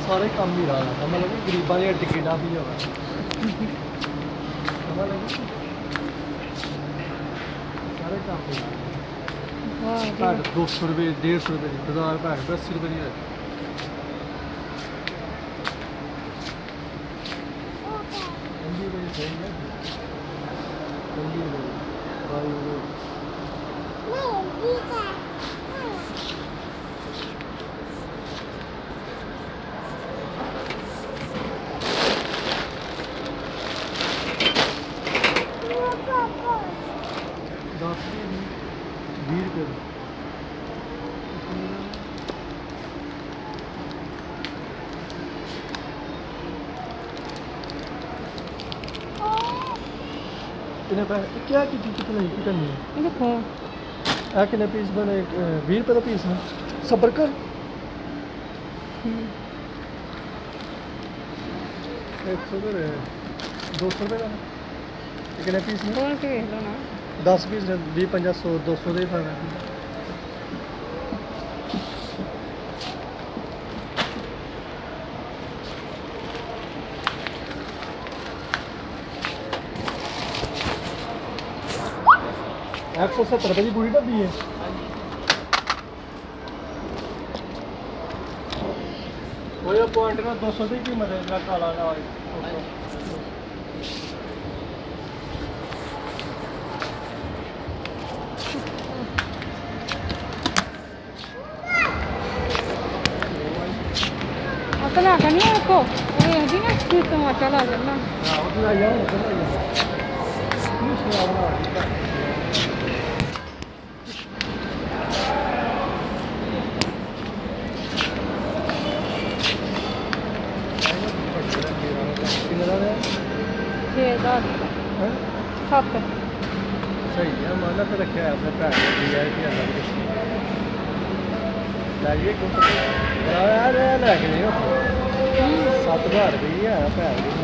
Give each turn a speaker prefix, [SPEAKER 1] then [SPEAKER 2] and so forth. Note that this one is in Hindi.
[SPEAKER 1] सारे काम ही रहा था मतलब कि गरीबां दी टिकटां भी होगा समझ लगी सारे काम ही रहा 200 रुपये 150 रुपये की बाजार भैन 80 रुपये की क्या कितने की करनी है देखो कितने पीस बने 20 रुपये का पीस है सबर कर 100 का 200 रुपये का कितने पीस में 10 पीस 20 50 100 200 का ही फर्क है एक 170 रुपये की पूरी डब्बी है कोई पॉइंट ना 200 की कीमत है काला
[SPEAKER 2] अपना करनी है को ये है ना फिर तो चला जाना
[SPEAKER 1] हां उतना जाओ उतना जाओ
[SPEAKER 2] सत्त
[SPEAKER 1] सही है माना तो रखे अपने भैन VIP अलग लैके लैके नहीं 7000 रुपये है भैन